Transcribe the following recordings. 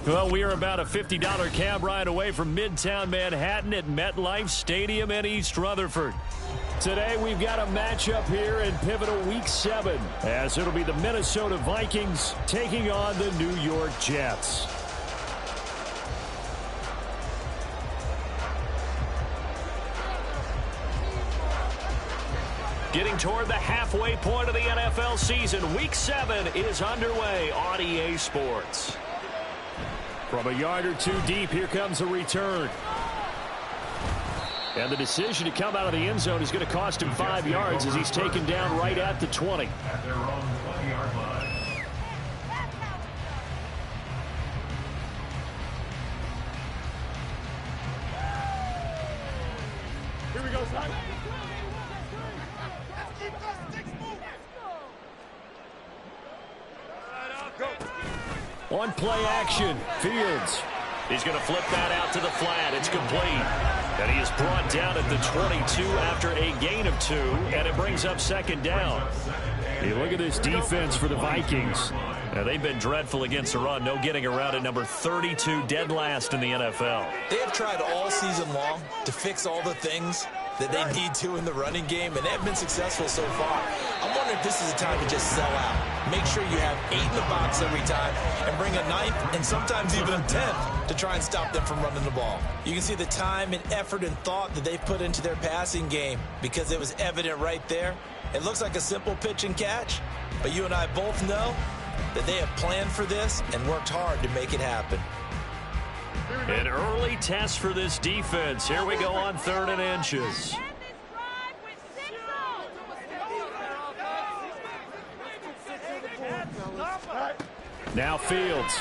Well, we are about a $50 cab ride away from Midtown Manhattan at MetLife Stadium in East Rutherford. Today, we've got a matchup here in pivotal Week 7, as it'll be the Minnesota Vikings taking on the New York Jets. Getting toward the halfway point of the NFL season, Week 7 is underway on EA Sports. From a yard or two deep, here comes a return. And the decision to come out of the end zone is going to cost him 5 yards as he's taken down right at the 20. At their own 20-yard line. Here we go, son. On play action, Fields. He's going to flip that out to the flat. It's complete. And he is brought down at the 22 after a gain of 2, and it brings up second down. Hey, look at this defense for the Vikings. Now, they've been dreadful against the run. No getting around at number 32, dead last in the NFL. They have tried all season long to fix all the things that they need to in the running game, and they've been successful so far. I'm wondering if this is a time to just sell out. Make sure you have 8 in the box every time and bring a 9th and sometimes even a 10th to try and stop them from running the ball. You can see the time and effort and thought that they've put into their passing game because it was evident right there. It looks like a simple pitch and catch, but you and I both know that they have planned for this and worked hard to make it happen. An early test for this defense. Here we go on 3rd and inches. Now Fields.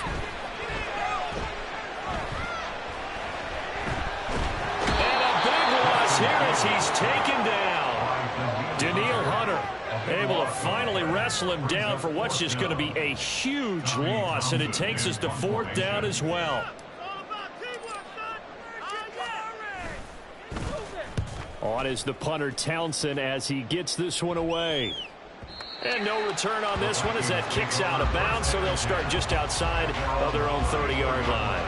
And a big loss here as he's taken down. Danielle Hunter able to finally wrestle him down for what's just going to be a huge loss, and it takes us to 4th down as well. On is the punter Townsend as he gets this one away. And no return on this one as that kicks out of bounds, so they'll start just outside of their own 30-yard line.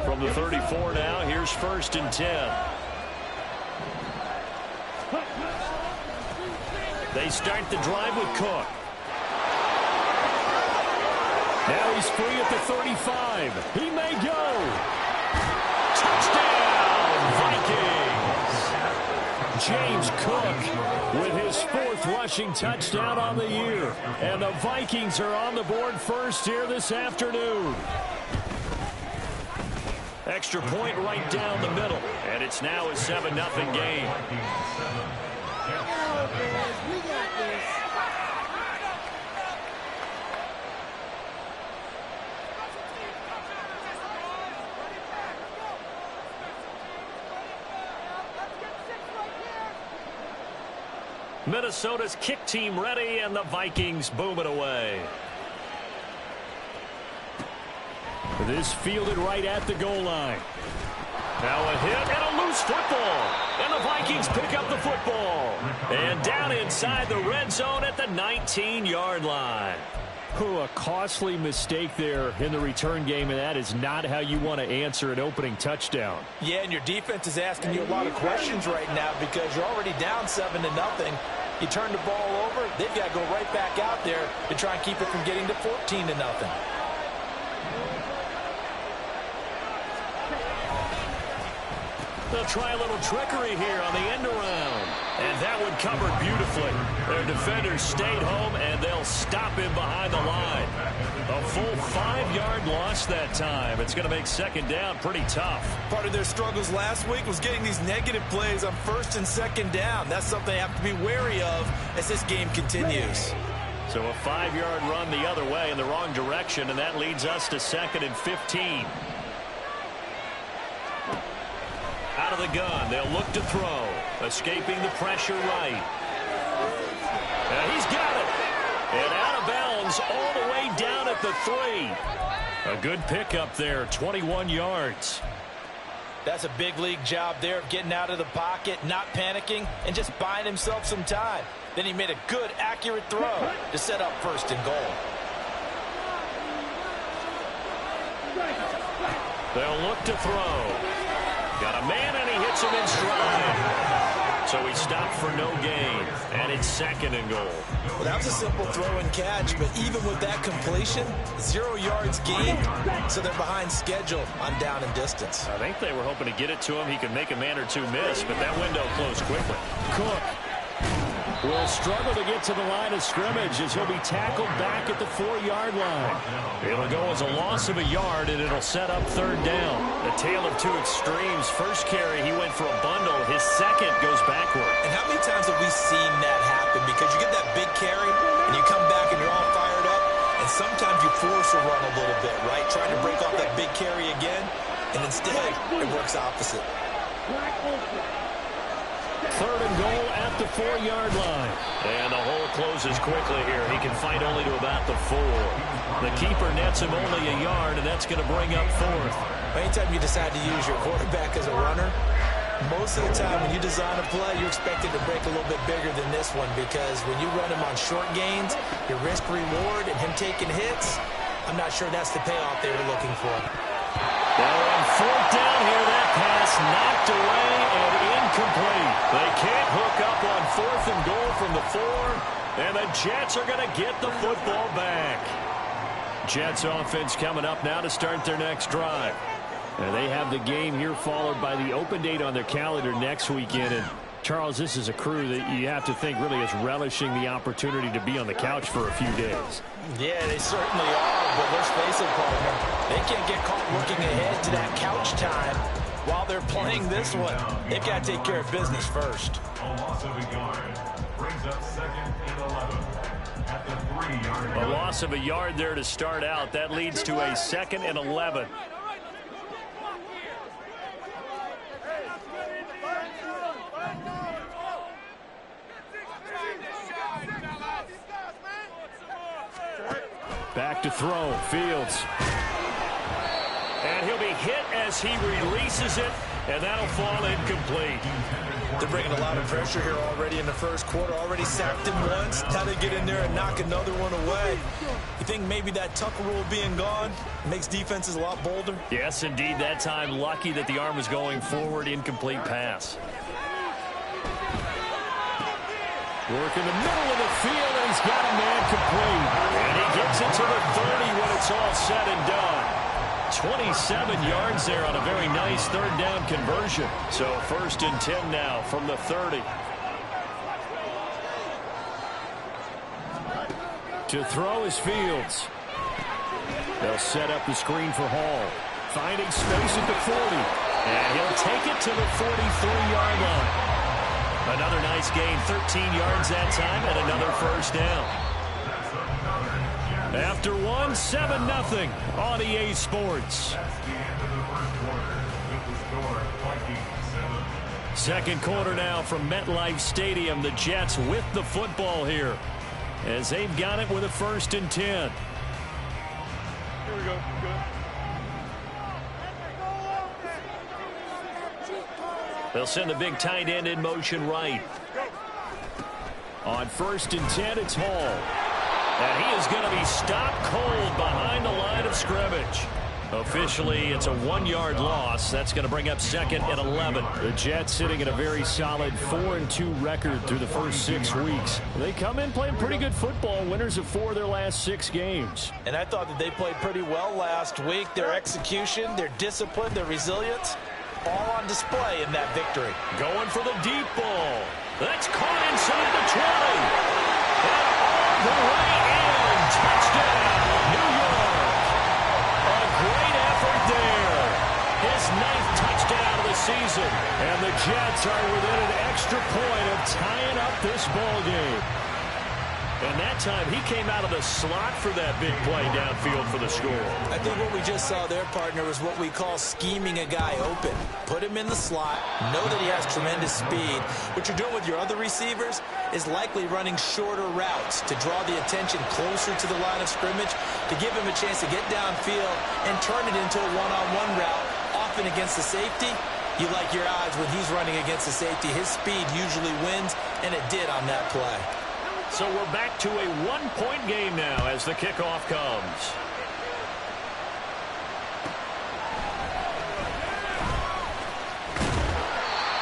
From the 34 now, here's 1st and 10. They start the drive with Cook. Now he's free at the 35. He may go. Touchdown, Vikings. James Cook with his 4th rushing touchdown on the year. And the Vikings are on the board first here this afternoon. Extra point right down the middle. And it's now a 7-0 game. Minnesota's kick team ready, and the Vikings boom it away. This fielded right at the goal line. Now a hit and a loose football. And the Vikings pick up the football. And down inside the red zone at the 19-yard line. A costly mistake there in the return game, and that is not how you want to answer an opening touchdown. Yeah, and your defense is asking you a lot of questions right now because you're already down 7-0. You turn the ball over, they've got to go right back out there to try and keep it from getting to 14-0. They'll try a little trickery here on the end around. And that one covered beautifully. Their defenders stayed home, and they'll stop him behind the line. A full 5-yard loss that time. It's going to make second down pretty tough. Part of their struggles last week was getting these negative plays on first and second down. That's something they have to be wary of as this game continues. So a 5-yard run the other way in the wrong direction, and that leads us to 2nd and 15. Out of the gun, they'll look to throw. Escaping the pressure right. And he's got it. And out of bounds all the way down at the 3. A good pickup there, 21 yards. That's a big league job there of getting out of the pocket, not panicking, and just buying himself some time. Then he made a good, accurate throw to set up 1st and goal. They'll look to throw. Got a man, and he hits him in stride. So he stopped for no gain, and it's 2nd and goal. Well, that was a simple throw and catch, but even with that completion, 0 yards gained, so they're behind schedule on down and distance. I think they were hoping to get it to him. He could make a man or two miss, but that window closed quickly. Cook will struggle to get to the line of scrimmage as he'll be tackled back at the 4-yard line. It'll go as a loss of a yard, and it'll set up 3rd down. A tale of two extremes. First carry, he went for a bundle. His second goes backward. And how many times have we seen that happen? Because you get that big carry, and you come back, and you're all fired up, and sometimes you force a run a little bit, right? Trying to break off that big carry again, and instead it works opposite. 3rd and goal at the 4-yard line. And the hole closes quickly here. He can fight only to about the 4. The keeper nets him only a yard, and that's going to bring up 4th. Anytime you decide to use your quarterback as a runner, most of the time when you design a play, you're expected to break a little bit bigger than this one, because when you run him on short gains, your risk-reward and him taking hits, I'm not sure that's the payoff they were looking for. They're on 4th down here. That pass knocked away and incomplete. They can't hook up on 4th and goal from the 4, and the Jets are going to get the football back. Jets offense coming up now to start their next drive. And they have the game here followed by the open date on their calendar next weekend. And Charles, this is a crew that you have to think really is relishing the opportunity to be on the couch for a few days. Yeah, they certainly are, but let's face it, partner, they can't get caught looking ahead to that couch time while they're playing this one. They've got to take care of business first. A loss of a yard brings up 2nd and 11 at the 3-yard line. A loss of a yard there to start out. That leads to a 2nd and 11. Back to throw. Fields. And he'll be hit as he releases it, and that'll fall incomplete. They're bringing a lot of pressure here already in the first quarter. Already sacked him once. Now they get in there and knock another one away. You think maybe that tuck rule being gone makes defenses a lot bolder? Yes, indeed. That time, lucky that the arm was going forward. Incomplete pass. Work in the middle of the field, and he's got a man complete. And he gets it to the 30 when it's all said and done. 27 yards there on a very nice 3rd down conversion. So 1st and 10 now from the 30. To throw is Fields. They'll set up the screen for Hall. Finding space at the 40. And he'll take it to the 43-yard line. Another nice gain, 13 yards that time, and another 1st down. After 7-0 on EA Sports. Second quarter now from MetLife Stadium. The Jets with the football here as they've got it with a 1st and 10. Here we go. Good. They'll send the big tight end in motion right. On 1st and 10, it's Hall. And he is going to be stopped cold behind the line of scrimmage. Officially, it's a 1-yard loss. That's going to bring up second and 11. The Jets sitting at a very solid 4-2 record through the first 6 weeks. They come in playing pretty good football, winners of 4 of their last 6 games. And I thought that they played pretty well last week. Their execution, their discipline, their resilience, all on display in that victory. Going for the deep ball. That's caught inside the 20. And all the way in. Touchdown, New York. A great effort there. His 9th touchdown of the season. And the Jets are within an extra point of tying up this ball game. And that time, he came out of the slot for that big play downfield for the score. I think what we just saw there, partner, was what we call scheming a guy open. Put him in the slot, know that he has tremendous speed. What you're doing with your other receivers is likely running shorter routes to draw the attention closer to the line of scrimmage, to give him a chance to get downfield and turn it into a one-on-one route, often against the safety. You like your odds when he's running against the safety. His speed usually wins, and it did on that play. So we're back to a 1-point game now as the kickoff comes.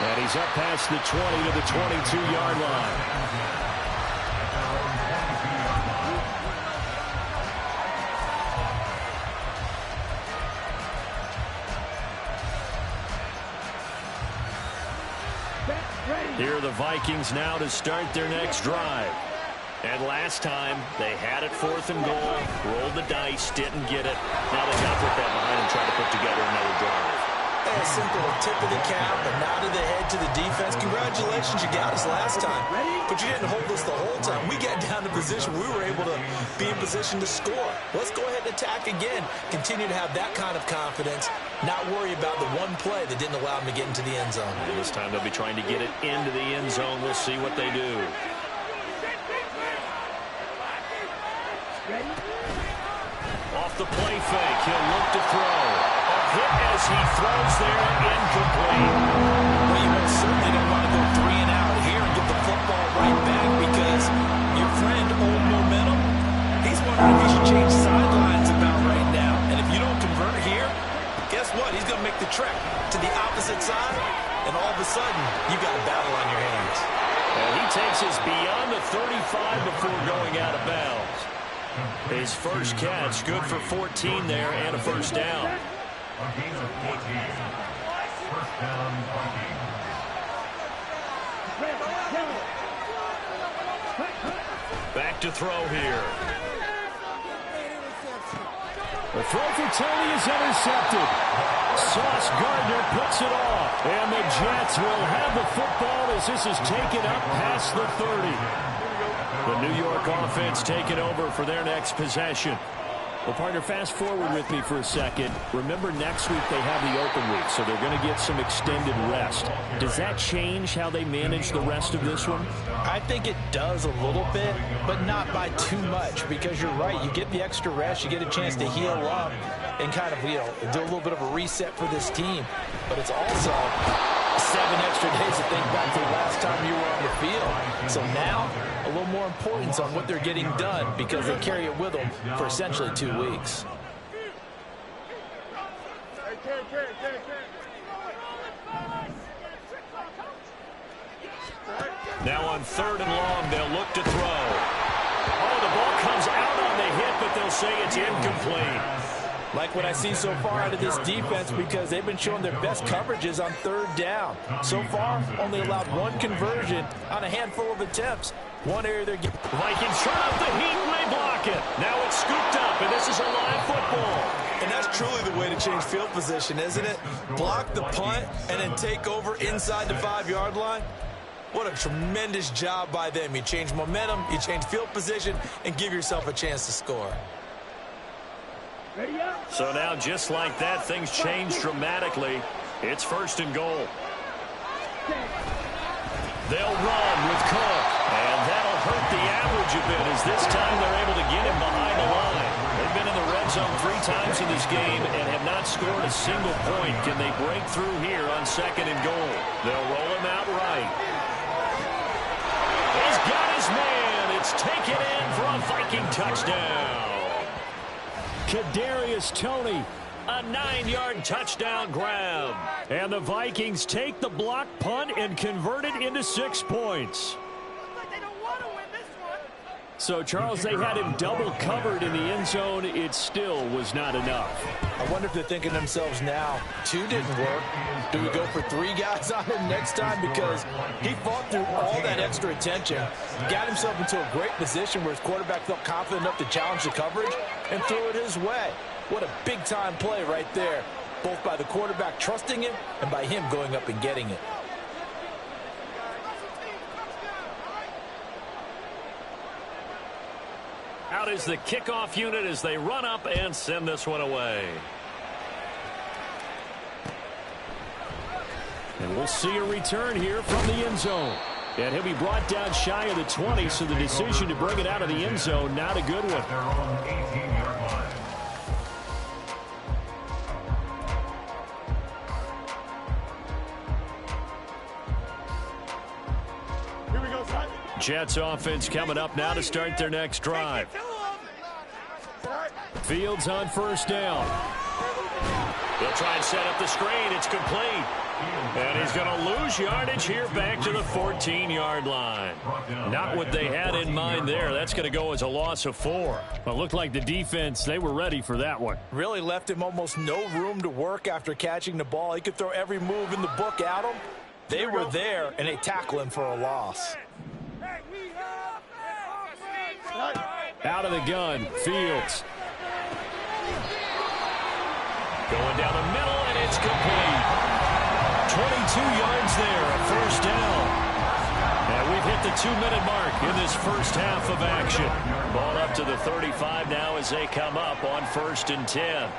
And he's up past the 20 to the 22-yard line. Here are the Vikings now to start their next drive. And last time, they had it 4th and goal, rolled the dice, didn't get it. Now they got to put that behind and try to put together another drive. A simple tip of the cap, a nod of the head to the defense. Congratulations, you got us last time. But you didn't hold us the whole time. We got down to position. We were able to be in position to score. Let's go ahead and attack again. Continue to have that kind of confidence. Not worry about the one play that didn't allow them to get into the end zone. And this time they'll be trying to get it into the end zone. We'll see what they do. Off the play fake, he'll look to throw. A hit as he throws there, incomplete. Well, you most certainly don't want to go 3 and out here and get the football right back, because your friend, Old Momentum, he's wondering if he should change sidelines about right now. And if you don't convert here, guess what? He's going to make the trek to the opposite side, and all of a sudden, you got a battle on your hands. And he takes us beyond the 35 before going out of bounds. His first catch, good for 14 there and a first down. A gain of 14. First down, Vikings. Back to throw here. The throw for Tony is intercepted. Sauce Gardner puts it off. And the Jets will have the football as this is taken up past the 30. The New York offense taking over for their next possession. Well, partner, fast forward with me for a second. Remember, next week they have the open week, so they're going to get some extended rest. Does that change how they manage the rest of this one? I think it does a little bit, but not by too much, because you're right. You get the extra rest, you get a chance to heal up and kind of, do a little bit of a reset for this team. But it's also 7 extra days to think back to the last time you were on the field. So now, a little more importance on what they're getting done, because they carry it with them for essentially 2 weeks. Now on 3rd and long, they'll look to throw. Oh, the ball comes out on the hit, but they'll say it's incomplete. Like what I see so far out of this defense, because they've been showing their best coverages on 3rd down. So far, only allowed 1 conversion on a handful of attempts. One area they're getting. Vikings turn up the heat and they block it. Now it's scooped up, and this is a live football. And that's truly the way to change field position, isn't it? Block the punt and then take over inside the 5-yard line. What a tremendous job by them. You change momentum, you change field position, and give yourself a chance to score. So now, just like that, things change dramatically. It's 1st and goal. They'll run with Cook, and that'll hurt the average a bit, as this time they're able to get him behind the line. They've been in the red zone 3 times in this game and have not scored a single point. Can they break through here on 2nd and goal? They'll roll him out right. He's got his man. It's taken in for a Viking touchdown. Kadarius Toney a 9-yard touchdown grab. And the Vikings take the block punt and convert it into 6 points. So, Charles, they had him double covered in the end zone. It still was not enough. I wonder if they're thinking to themselves now, 2 didn't work. Do we go for 3 guys on him next time? Because he fought through all that extra attention, got himself into a great position where his quarterback felt confident enough to challenge the coverage and threw it his way. What a big-time play right there, both by the quarterback trusting him and by him going up and getting it. Out is the kickoff unit as they run up and send this one away. And we'll see a return here from the end zone. And he'll be brought down shy of the 20, so the decision to bring it out of the end zone, not a good one. Their own 18-yard line. Here we go, son. Jets offense coming up now to start their next drive. Fields on first down. He'll try and set up the screen. It's complete. And he's going to lose yardage here back to the 14-yard line. Not what they had in mind there. That's going to go as a loss of 4. Well, it looked like the defense, they were ready for that one. Really left him almost no room to work after catching the ball. He could throw every move in the book at him. They were there, and they tackle him for a loss. Out of the gun, Fields. Going down the middle, and it's complete. 22 yards there, a first down. And we've hit the 2-minute mark in this first half of action. Ball up to the 35 now as they come up on 1st and 10.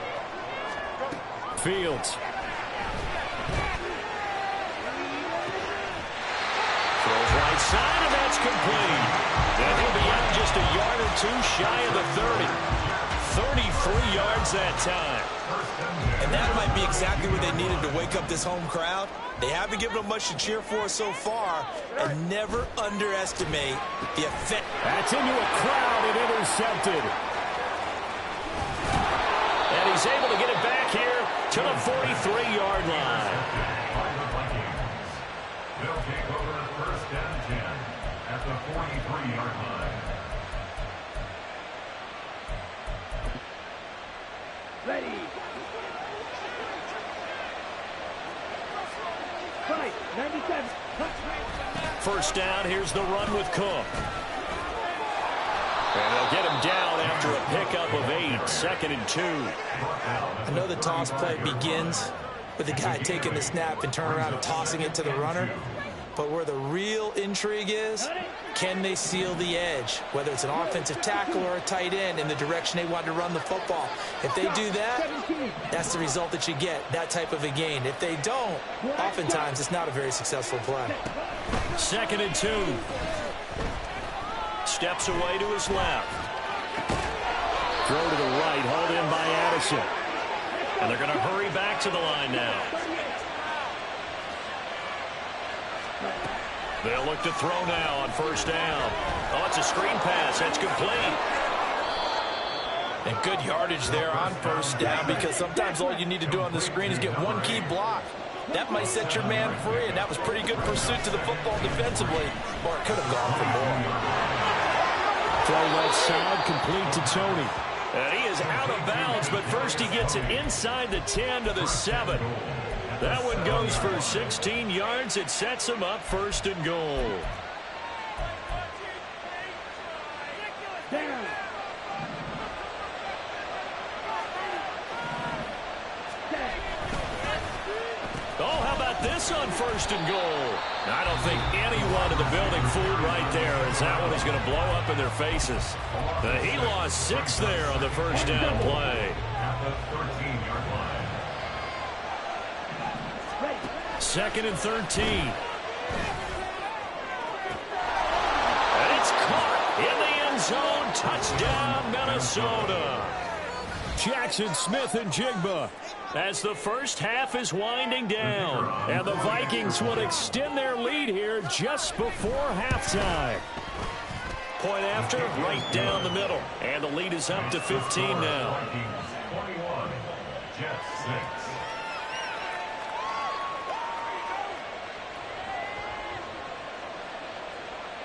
Fields. Throws right side, and that's complete. And he'll be out just a yard or 2 shy of the 30. 33 yards that time. And that might be exactly what they needed to wake up this home crowd. They haven't given them much to cheer for so far, and never underestimate the effect. That's into a crowd and intercepted. And he's able to get it back here to the 43-yard line. They'll take over 1st and 10 at the 43-yard line. Ready. Right, 97. First down, here's the run with Cook. And they'll get him down after a pickup of 8, 2nd and 2. I know the toss play begins with the guy taking the snap and turning around and tossing it to the runner. But where the real intrigue is, can they seal the edge, whether it's an offensive tackle or a tight end, in the direction they want to run the football? If they do that, that's the result that you get, that type of a gain. If they don't, oftentimes it's not a very successful play. 2nd and 2. Steps away to his left. Throw to the right, hauled in by Addison. And they're going to hurry back to the line now. They'll look to throw now on first down. Oh, it's a screen pass. That's complete. And good yardage there on first down, because sometimes all you need to do on the screen is get one key block. That might set your man free, and that was pretty good pursuit to the football defensively, or it could have gone for more. Throw right side, complete to Tony. And he is out of bounds, but first he gets it inside the 10 to the 7. That one goes for 16 yards. It sets him up 1st and goal. Oh, how about this on 1st and goal? I don't think anyone in the building fooled right there, as that one is going to blow up in their faces. He lost 6 there on the first down play. At the 13-yard line. 2nd and 13. And it's caught in the end zone. Touchdown, Minnesota. Jackson, Smith, and Jigba as the first half is winding down. And the Vikings will extend their lead here just before halftime. Point after, right down the middle. And the lead is up to 15 now. Jets 6.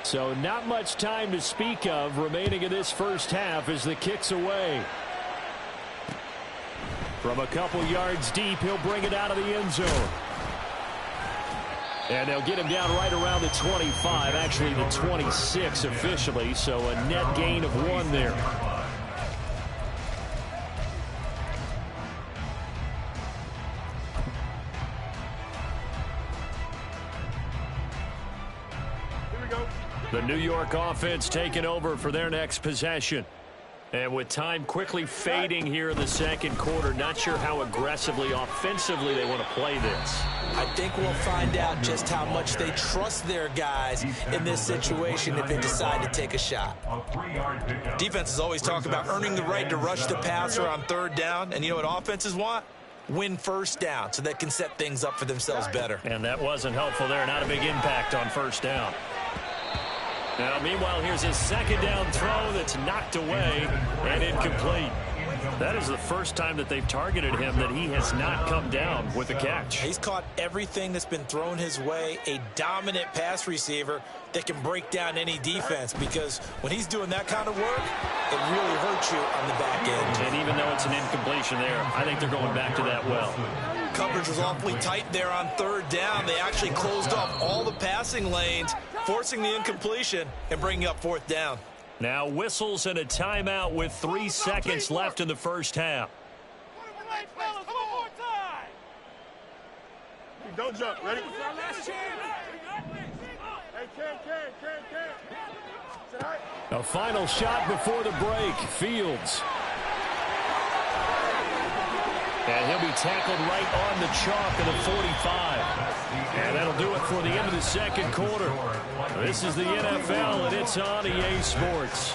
So not much time to speak of remaining in this first half as the kick's away. From a couple yards deep, he'll bring it out of the end zone. And they'll get him down right around the 25, actually the 26 officially, so a net gain of 1 there. The New York offense taking over for their next possession. And with time quickly fading here in the second quarter, not sure how aggressively, offensively they want to play this. I think we'll find out just how much they trust their guys in this situation if they decide to take a shot. Defenses always talk about earning the right to rush the passer on 3rd down, and you know what offenses want? Win 1st down so they can set things up for themselves better. And that wasn't helpful there. Not a big impact on 1st down. Now, meanwhile, here's his 2nd down throw that's knocked away and incomplete. That is the first time that they've targeted him that he has not come down with a catch. He's caught everything that's been thrown his way, a dominant pass receiver that can break down any defense, because when he's doing that kind of work, it really hurts you on the back end. And even though it's an incompletion there, I think they're going back to that well. Coverage was awfully tight there on 3rd down. They actually closed off all the passing lanes, forcing the incompletion and bringing up 4th down. Now whistles and a timeout with 3 seconds left in the first half. Don't jump. Ready? A final shot before the break. Fields. And he'll be tackled right on the chalk of the 45. And that'll do it for the end of the second quarter. This is the NFL, and it's on EA Sports.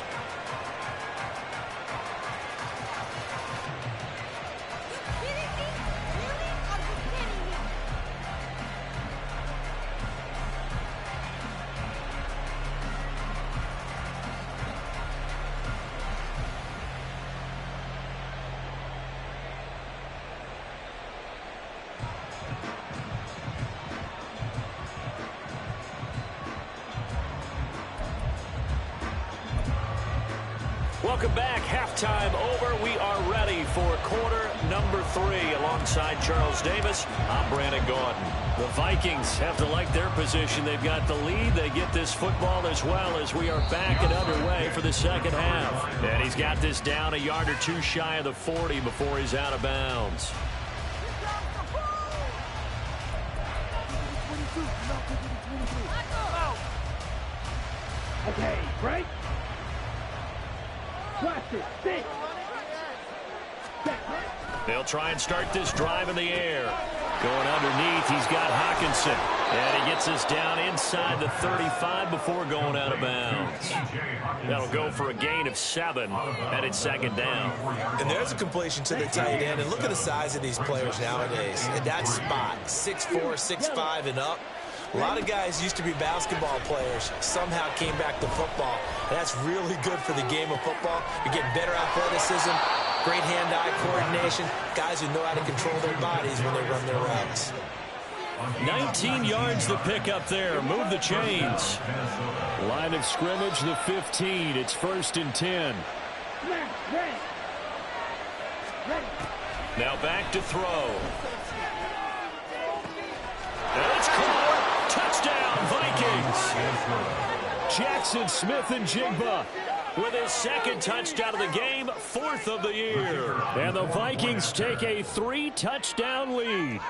Welcome back. Halftime over. We are ready for quarter number 3. Alongside Charles Davis, I'm Brandon Gordon. The Vikings have to like their position. They've got the lead. They get this football as well as we are back and underway for the second half. And he's got this down a yard or 2 shy of the 40 before he's out of bounds. Okay, break. They'll try and start this drive in the air. Going underneath, he's got Hawkinson. And he gets us down inside the 35 before going out of bounds. That'll go for a gain of 7, and it's 2nd down. And there's a completion to the tight end. And look at the size of these players nowadays. In that spot, 6'4", 6'5", and up. A lot of guys used to be basketball players, somehow came back to football. And that's really good for the game of football. You're getting better athleticism, great hand-eye coordination, guys who know how to control their bodies when they run their routes. 19 yards to pick up there. Move the chains. Line of scrimmage, the 15. It's 1st and 10. Now back to throw. And it's caught. Touchdown, Vikings. Jackson Smith and Jigba with his 2nd touchdown of the game, 4th of the year. And the Vikings take a 3-touchdown lead.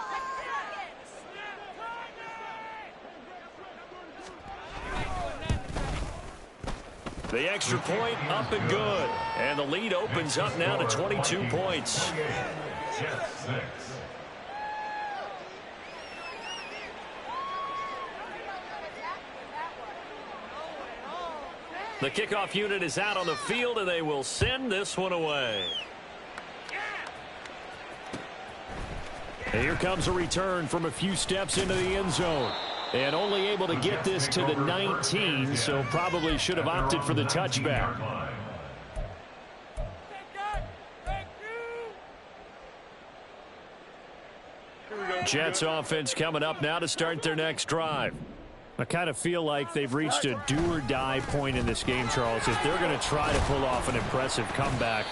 The extra point up and good. And the lead opens up now to 22 points. Jets 6. The kickoff unit is out on the field, and they will send this one away. And here comes a return from a few steps into the end zone. And only able to get this to the 19, so probably should have opted for the touchback. Jets offense coming up now to start their next drive. I kind of feel like they've reached a do-or-die point in this game, Charles. If they're going to try to pull off an impressive comeback,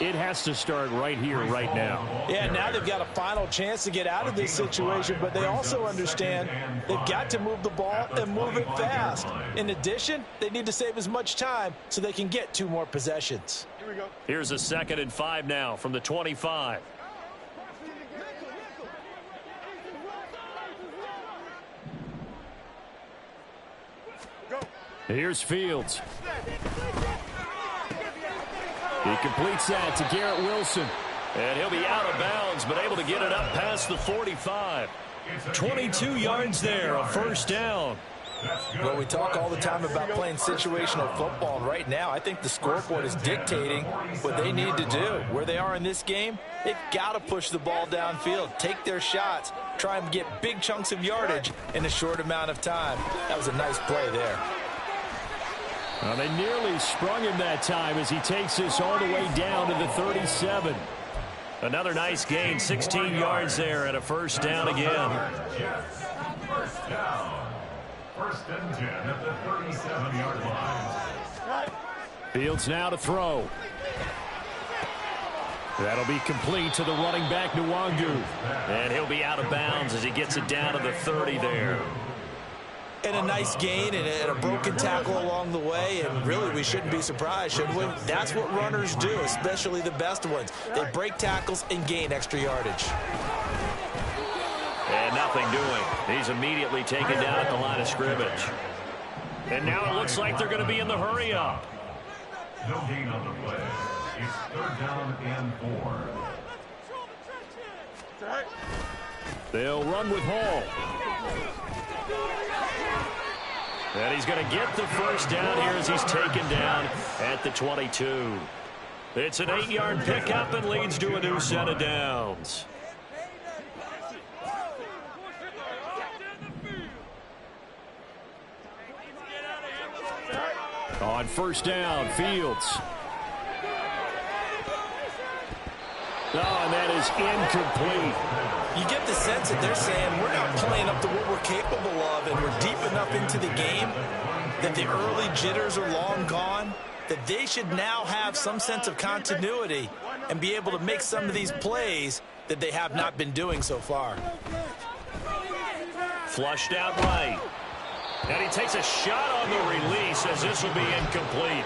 it has to start right here, right now. Yeah, now they've got a final chance to get out of this situation, but they also understand they've got to move the ball and move it fast. In addition, they need to save as much time so they can get 2 more possessions. Here we go. Here's a 2nd and 5 now from the 25. Here's Fields. He completes that to Garrett Wilson. And he'll be out of bounds, but able to get it up past the 45. 22 yards there, a first down. Well, we talk all the time about playing situational football, and right now I think the scoreboard is dictating what they need to do. Where they are in this game, they've got to push the ball downfield, take their shots, try and get big chunks of yardage in a short amount of time. That was a nice play there. Well, they nearly sprung him that time as he takes this all the way down to the 37. Another nice gain, 16 yards there and a first down again. First down. 1st and 10 at the 37-yard line. Fields now to throw. That'll be complete to the running back, Nwangu. And he'll be out of bounds as he gets it down to the 30 there. And a nice gain and a broken tackle along the way, and really we shouldn't be surprised, should we? That's what runners do, especially the best ones. They break tackles and gain extra yardage. And nothing doing. He's immediately taken down at the line of scrimmage. And now it looks like they're going to be in the hurry-up. No gain on the play. It's 3rd down and 4. They'll run with Hall. And he's going to get the first down here as he's taken down at the 22. It's an 8-yard pickup and leads to a new set of downs. On first down, Fields. Oh, and that is incomplete. You get the sense that they're saying we're not playing up to what we're capable of, and we're deep enough into the game that the early jitters are long gone, that they should now have some sense of continuity and be able to make some of these plays that they have not been doing so far. Flushed out right. And he takes a shot on the release as this will be incomplete.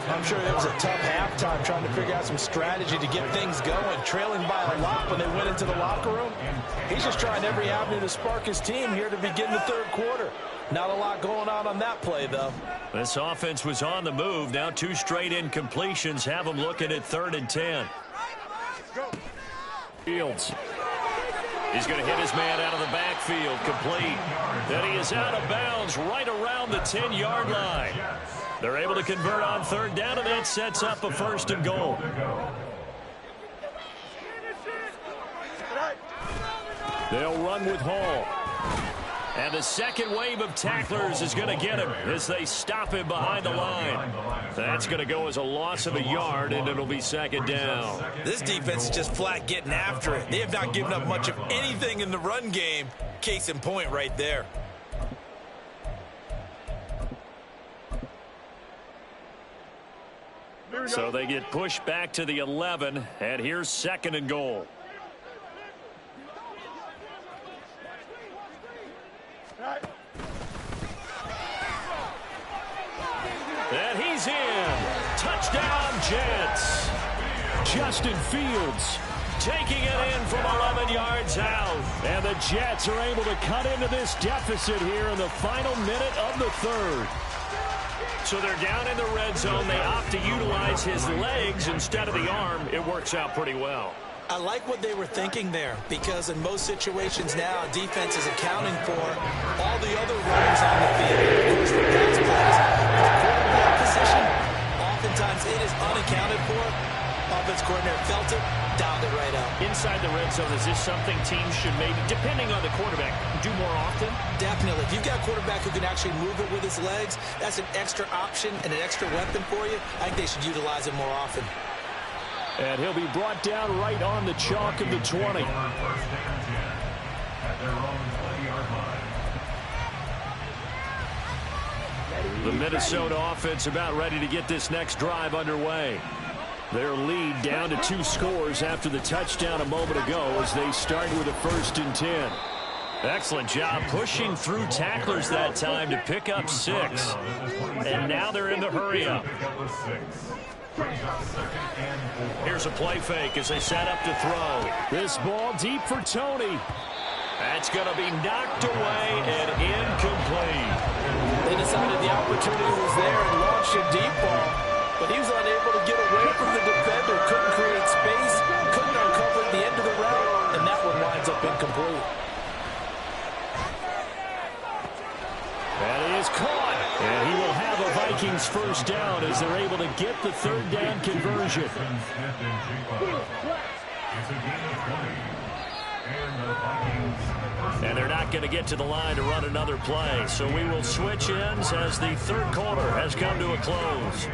I'm sure it was a tough halftime trying to figure out some strategy to get things going, trailing by a lot when they went into the locker room. He's just trying every avenue to spark his team here to begin the 3rd quarter. Not a lot going on that play, though. This offense was on the move. Now 2 straight incompletions have them looking at 3rd and 10. Fields. He's going to hit his man out of the backfield, complete. Then he is out of bounds right around the 10-yard line. They're able to convert on 3rd down, and that sets up a 1st and goal. They'll run with Hall. And the second wave of tacklers is going to get him as they stop him behind the line. That's going to go as a loss of a yard, and it'll be 2nd down. This defense is just flat getting after it. They have not given up much of anything in the run game. Case in point right there. So they get pushed back to the 11, and here's 2nd and goal. And he's in. Touchdown, Jets. Justin Fields taking it in from 11 yards out. And the Jets are able to cut into this deficit here in the final minute of the 3rd. So they're down in the red zone. They opt to utilize his legs instead of the arm. It works out pretty well. I like what they were thinking there, because in most situations now, defense is accounting for all the other runners on the field. Of course, for pass plays, the quarterback position, oftentimes it is unaccounted for. Offense coordinator felt it, dialed it right up. Inside the red zone, is this something teams should maybe, depending on the quarterback, do more often? Definitely. If you've got a quarterback who can actually move it with his legs, that's an extra option and an extra weapon for you. I think they should utilize it more often. And he'll be brought down right on the chalk of the 20. The Minnesota offense about ready to get this next drive underway. Their lead down to 2 scores after the touchdown a moment ago as they start with a 1st and 10. Excellent job pushing through tacklers that time to pick up 6. And now they're in the hurry-up. Here's a play fake as they set up to throw. This ball deep for Tony. That's going to be knocked away and incomplete. They decided the opportunity was there and launched a deep ball, but he was unable to get away from the defender, couldn't create space, couldn't uncover the end of the route, and that one winds up incomplete. And he is caught. And he will have a Vikings 1st down as they're able to get the 3rd down conversion. It's a gain of 20. And the Vikings. And they're not going to get to the line to run another play. So we will switch ends as the 3rd quarter has come to a close.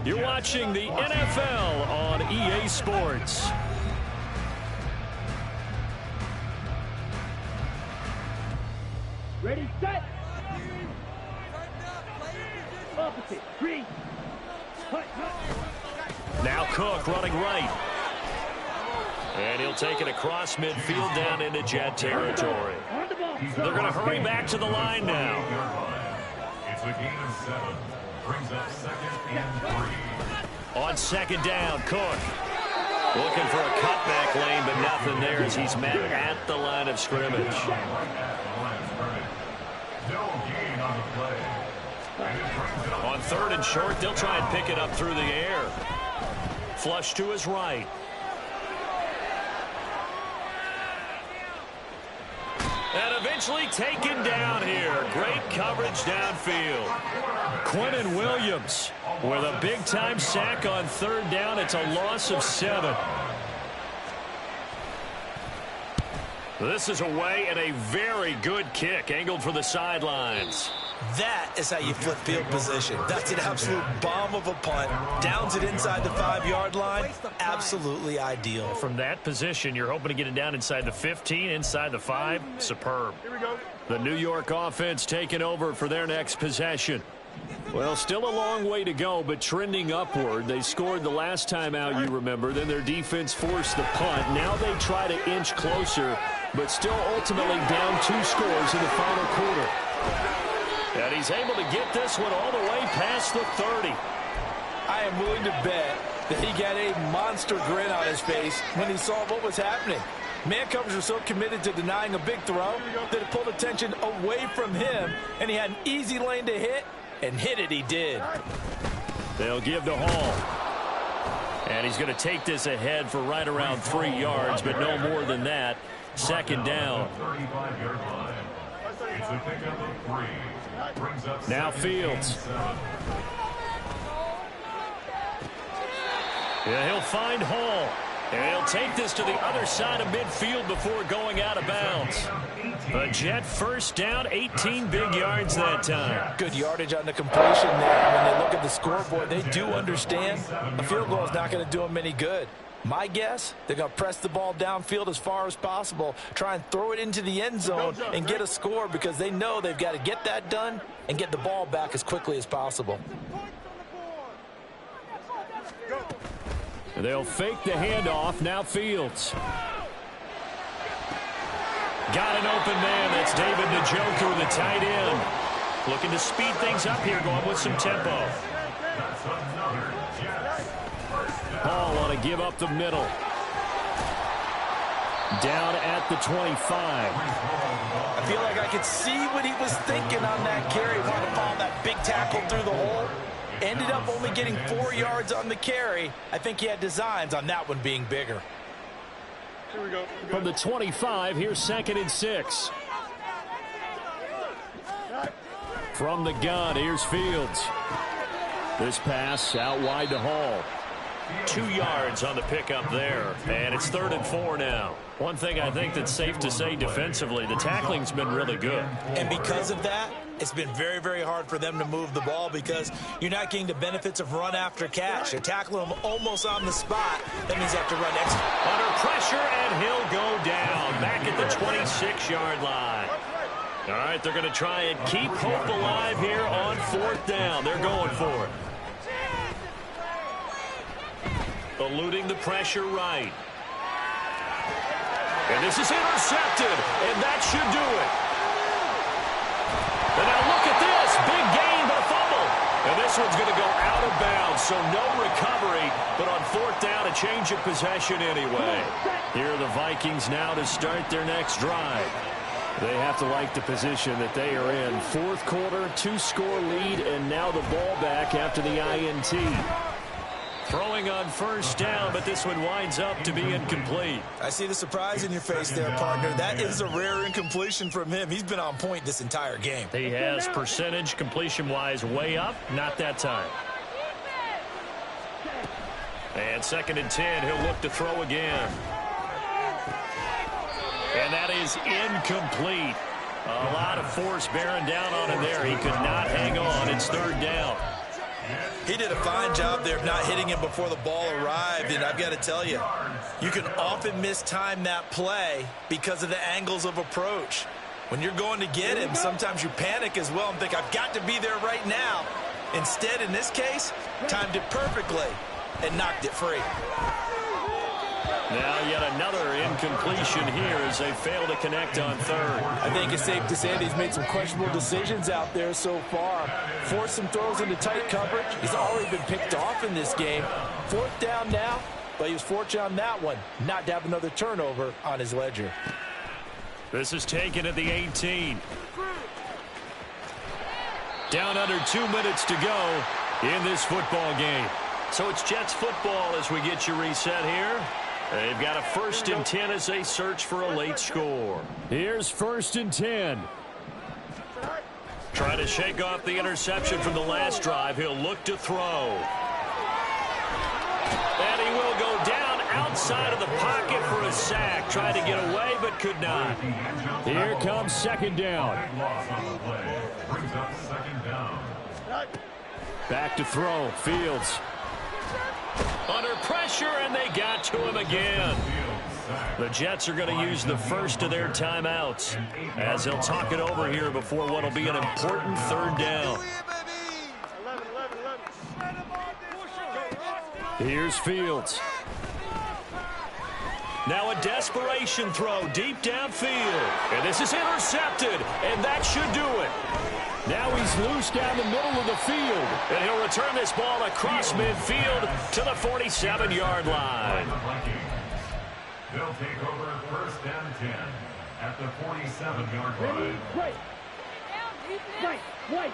You're watching the NFL on EA Sports. Ready, set. Opposite, green. Now Cook running right. And he'll take it across midfield down into Jet territory. They're going to hurry back to the line now. It's a gain of 7. Brings up 2nd and 3. On 2nd down, Cook. Looking for a cutback lane, but nothing there as he's met at the line of scrimmage. No gain on the play. On 3rd and short, they'll try and pick it up through the air. Flush to his right. And eventually taken down here. Great coverage downfield. Quentin Williams with a big-time sack on 3rd down. It's a loss of 7. This is away and a very good kick angled for the sidelines. That is how you flip field position. That's an absolute bomb of a punt. Downs it inside the 5-yard line. Absolutely ideal. From that position, you're hoping to get it down inside the 15, inside the 5. Superb. Here we go. The New York offense taking over for their next possession. Well, still a long way to go, but trending upward. They scored the last time out, you remember. Then their defense forced the punt. Now they try to inch closer, but still ultimately down 2 scores in the final quarter. And he's able to get this one all the way past the 30. I am willing to bet that he got a monster grin on his face when he saw what was happening. Man coverage was so committed to denying a big throw that it pulled attention away from him, and he had an easy lane to hit, and hit it he did. They'll give to Hall. And he's going to take this ahead for right around 3 yards, but no more than that. 2nd down. 35-yard line. It's a pickup of 3. Brings up Now Fields. Yeah, he'll find Hall. And he'll take this to the other side of midfield before going out of bounds. A Jet 1st down, 18 big yards that time. Good yardage on the completion there. When they look at the scoreboard, they do understand a field goal is not going to do them any good. My guess, they're going to press the ball downfield as far as possible, try and throw it into the end zone and get a score because they know they've got to get that done and get the ball back as quickly as possible. They'll fake the handoff. Now Fields. Got an open man. That's David Njoku, the tight end. Looking to speed things up here, going with some tempo. Hall want to give up the middle. Down at the 25. I feel like I could see what he was thinking on that carry. Wanted to follow that big tackle through the hole. Ended up only getting 4 yards on the carry. I think he had designs on that one being bigger. Here we go. From the 25, here's 2nd and 6. From the gun, here's Fields. This pass out wide to Hall. 2 yards on the pickup there, and it's 3rd and 4 now. One thing I think that's safe to say defensively, the tackling's been really good. And because of that, it's been very, very hard for them to move the ball because you're not getting the benefits of run after catch. You're tackling them almost on the spot. That means you have to run extra. Under pressure, and he'll go down back at the 26-yard line. All right, they're going to try and keep hope alive here on 4th down. They're going for it. Eluding the pressure right. And this is intercepted, and that should do it. And now look at this. Big gain, but a fumble. And this one's going to go out of bounds, so no recovery, but on 4th down, a change of possession anyway. Here are the Vikings now to start their next drive. They have to like the position that they are in. 4th quarter, 2-score lead, and now the ball back after the INT. Throwing on 1st down, but this one winds up to be incomplete. I see the surprise in your face there, partner. That is a rare incompletion from him. He's been on point this entire game. He has percentage completion-wise way up. Not that time. And 2nd and 10, he'll look to throw again. And that is incomplete. A lot of force bearing down on him there. He could not hang on. It's 3rd down. He did a fine job there of not hitting him before the ball arrived, and I've got to tell you, you can often mistime that play because of the angles of approach. When you're going to get him, sometimes you panic as well and think, I've got to be there right now. Instead, in this case, timed it perfectly and knocked it free. Now yet another incompletion here as they fail to connect on 3rd. I think it's safe to say that he's made some questionable decisions out there so far. Forced some throws into tight coverage. He's already been picked off in this game. 4th down now, but he was fortunate on that one not to have another turnover on his ledger. This is taken at the 18. Down under 2 minutes to go in this football game. So it's Jets football as we get you reset here. They've got a 1st and 10 as they search for a late score. Here's 1st and 10. Trying to shake off the interception from the last drive. He'll look to throw. And he will go down outside of the pocket for a sack. Tried to get away, but could not. Here comes 2nd down. Back to throw. Fields. Under pressure, and they got to him again. The Jets are going to use the first of their timeouts as they'll talk it over here before what will be an important 3rd down. Here's Fields. Now a desperation throw deep downfield. And this is intercepted, and that should do it. Now he's loose down the middle of the field. And he'll return this ball across midfield to the 47-yard line. They'll take over 1st and 10 at the 47-yard line. Right. Right.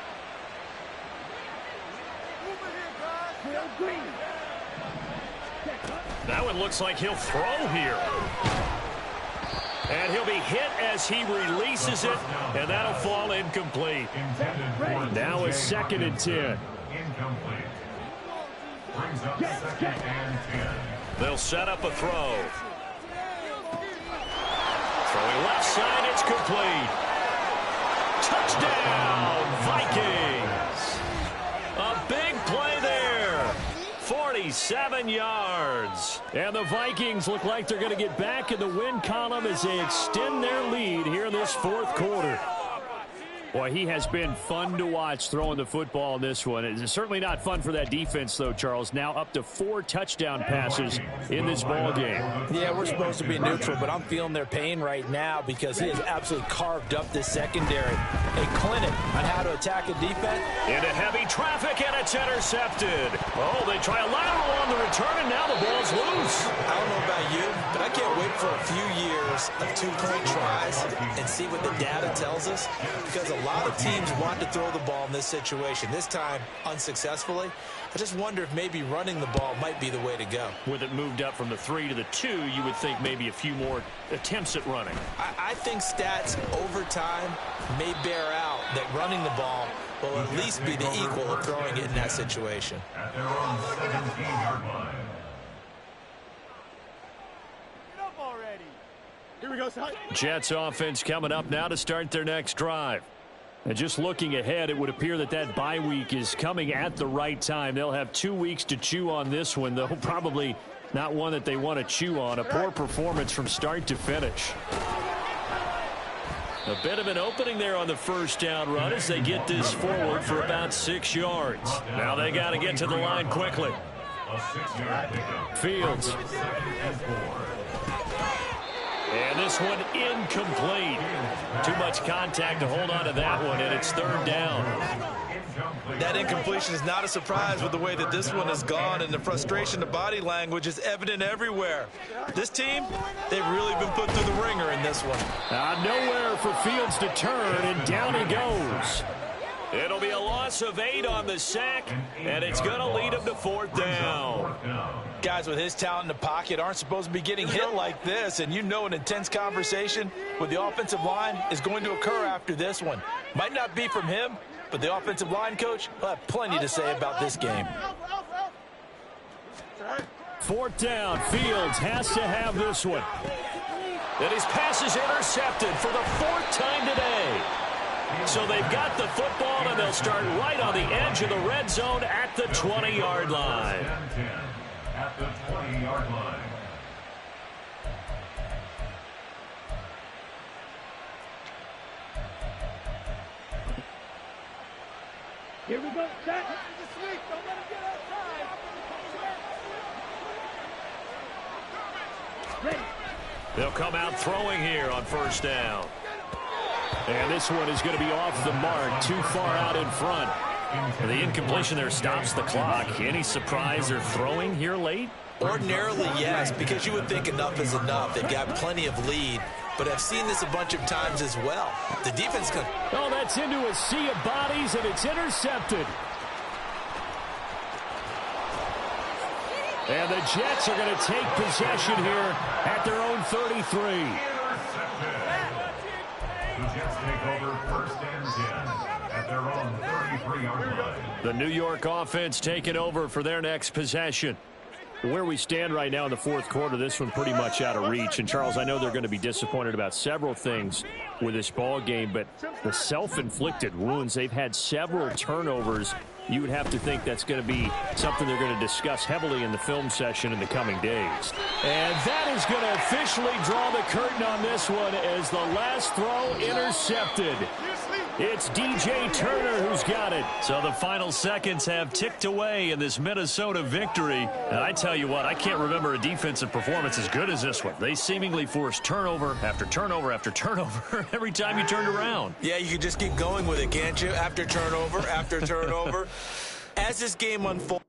Green. That one looks like he'll throw here. And he'll be hit as he releases it, and that'll fall incomplete. Now a 2nd and 10. Incomplete. Brings up 2nd and 10. They'll set up a throw. Throwing left side, it's complete. Touchdown, Vikings. A big play there. 47 yards. And the Vikings look like they're going to get back in the win column as they extend their lead here in this 4th quarter. Boy, he has been fun to watch throwing the football in this one. It's certainly not fun for that defense, though, Charles. Now up to 4 touchdown passes in this ball game. Yeah, we're supposed to be neutral, but I'm feeling their pain right now because he has absolutely carved up this secondary. A clinic on how to attack a defense. Into heavy traffic, and it's intercepted. Oh, they try a lateral on the return, and now the ball's loose. I don't know about you, but I can't wait for a few years of 2-point tries and see what the data tells us, because a lot of teams want to throw the ball in this situation. This time, unsuccessfully. I just wonder if maybe running the ball might be the way to go. With it moved up from the 3 to the 2, you would think maybe a few more attempts at running. I think stats over time may bear out that running the ball will at least be the equal of throwing it in that situation. At their own 17-yard line. Get up already. Here we go, son. Jets offense coming up now to start their next drive. And just looking ahead, it would appear that that bye week is coming at the right time. They'll have 2 weeks to chew on this one, though probably not one that they want to chew on. A poor performance from start to finish. A bit of an opening there on the first down run as they get this forward for about 6 yards. Now they got to get to the line quickly. A 6-yard pickup. Fields. And this one incomplete. Too much contact to hold on to that one, and it's 3rd down. That incompletion is not a surprise with the way that this one has gone, and the frustration, the body language is evident everywhere. This team, they've really been put through the ringer in this one. Nowhere for Fields to turn, and down he goes. It'll be a loss of 8 on the sack, and it's going to lead him to 4th down. Guys with his talent in the pocket aren't supposed to be getting hit like this, and you know an intense conversation with the offensive line is going to occur after this one. Might not be from him, but the offensive line coach will have plenty to say about this game. 4th down. Fields has to have this one. And his pass is intercepted for the 4th time today. So they've got the football, and they'll start right on the edge of the red zone at the 20-yard line. At the 20-yard line. Here we go. Set. Sweep. Don't let him get outside. Ready. They'll come out throwing here on 1st down. And this one is going to be off the mark, too far out in front. And the incompletion there stops the clock. Any surprise they're throwing here late? Ordinarily, yes, because you would think enough is enough. They've got plenty of lead, but I've seen this a bunch of times as well. The defense can... Oh, that's into a sea of bodies, and it's intercepted. And the Jets are going to take possession here at their own 33. The Jets take over 1st and 10 at their own 33-yard line. The New York offense taking over for their next possession. Where we stand right now in the 4th quarter, this one pretty much out of reach. And, Charles, I know they're going to be disappointed about several things with this ball game, but the self-inflicted wounds, they've had several turnovers. You would have to think that's going to be something they're going to discuss heavily in the film session in the coming days. And that is going to officially draw the curtain on this one as the last throw intercepted. It's DJ Turner who's got it. So the final seconds have ticked away in this Minnesota victory. And I tell you what, I can't remember a defensive performance as good as this one. They seemingly forced turnover after turnover after turnover every time you turned around. Yeah, you can just keep going with it, can't you? After turnover, after turnover. As this game unfolds,